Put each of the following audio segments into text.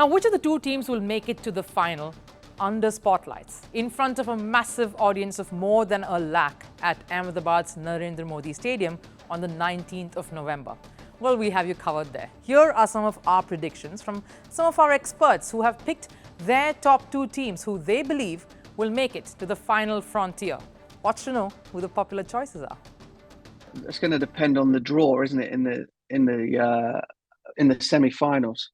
Now, which of the two teams will make it to the final under spotlights, in front of a massive audience of more than 1 lakh at Ahmedabad's Narendra Modi Stadium on the 19th of November? Well, we have you covered there. Here are some of our predictions from some of our experts who have picked their top 2 teams who they believe will make it to the final frontier. Watch to know who the popular choices are. It's going to depend on the draw, isn't it? In the semi-finals,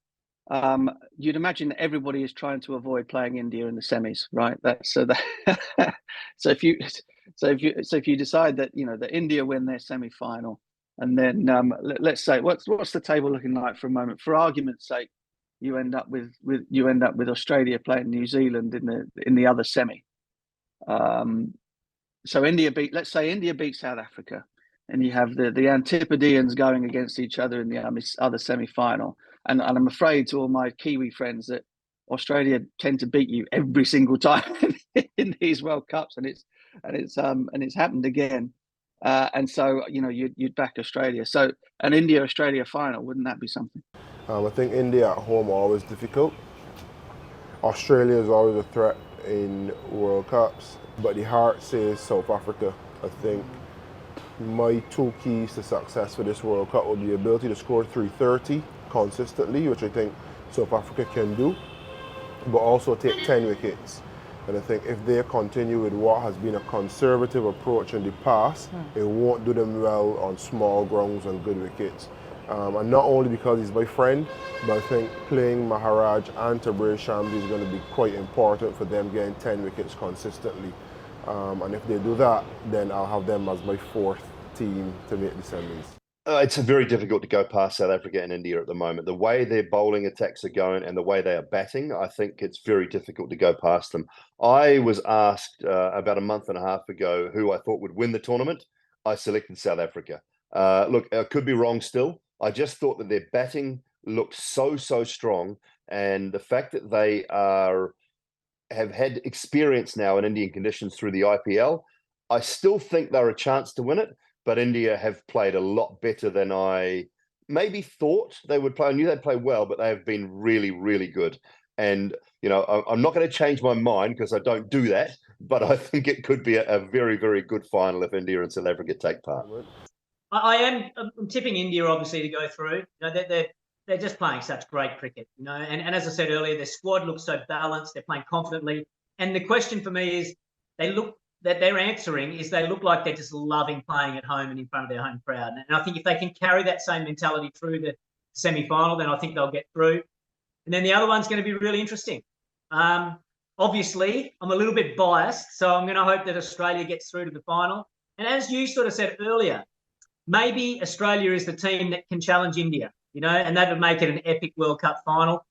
you'd imagine that everybody is trying to avoid playing India in the semis, right? So if you decide that that India win their semi-final, and then let's say what's the table looking like for a moment? For argument's sake, you end up with Australia playing New Zealand in the other semi. So let's say India beats South Africa, and you have the Antipodeans going against each other in the other semi-final. And I'm afraid to all my Kiwi friends that Australia tend to beat you every single time in these World Cups, and it's happened again. And so you'd back Australia. So an India-Australia final, wouldn't that be something? I think India at home always difficult. Australia is always a threat in World Cups, but the heart says South Africa. I think my 2 keys to success for this World Cup will be the ability to score 330 consistently, which I think South Africa can do, but also take 10 wickets. And I think if they continue with what has been a conservative approach in the past, it won't do them well on small grounds and good wickets. And not only because he's my friend, but I think playing Maharaj and Tabraiz Shamsi is going to be quite important for them getting 10 wickets consistently. And if they do that, then I'll have them as my 4th team to make the semis. It's very difficult to go past South Africa and India at the moment. The way their bowling attacks are going and the way they are batting, I think it's very difficult to go past them. I was asked about a month and a half ago who I thought would win the tournament. I selected South Africa. Look, I could be wrong still. I just thought that their batting looked so strong, and the fact that they have had experience now in Indian conditions through the IPL, I still think they're a chance to win it. But India have played a lot better than I maybe thought they would play. I knew they'd play well, but they have been really, really good. And, I'm not going to change my mind because I don't do that. But I think it could be a very, very good final if India and South Africa take part. I'm tipping India, obviously, to go through. They're just playing such great cricket, And as I said earlier, their squad looks so balanced. They're playing confidently. And the question for me is, they look like they're just loving playing at home and in front of their home crowd. And I think if they can carry that same mentality through the semi-final, then I think they'll get through. And then the other one's going to be really interesting. Obviously, I'm a little bit biased, so I'm going to hope that Australia gets through to the final. And as you sort of said earlier, maybe Australia is the team that can challenge India, and that would make it an epic World Cup final.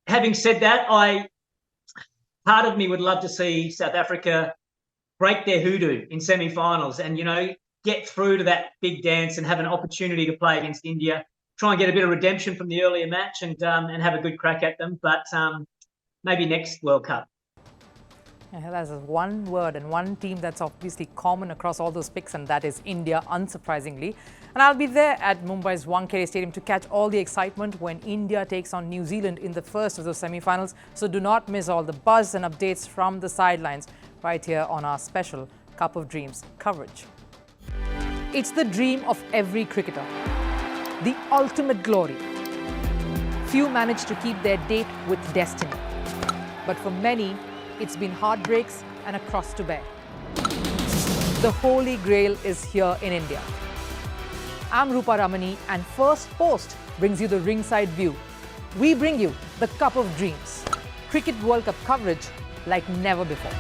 Having said that, part of me would love to see South Africa break their hoodoo in semi-finals and, get through to that big dance and have an opportunity to play against India, try and get a bit of redemption from the earlier match and have a good crack at them. But maybe next World Cup. Yeah, that's one word and one team that's obviously common across all those picks, and that is India, unsurprisingly. And I'll be there at Mumbai's Wankhede Stadium to catch all the excitement when India takes on New Zealand in the first of those semi-finals. So do not miss all the buzz and updates from the sidelines right here on our special Cup of Dreams coverage. It's the dream of every cricketer, the ultimate glory. Few manage to keep their date with destiny. But for many, it's been heartbreaks and a cross to bear. The Holy Grail is here in India. I'm Rupha Ramani, and Firstpost brings you the ringside view. We bring you the Cup of Dreams, Cricket World Cup coverage like never before.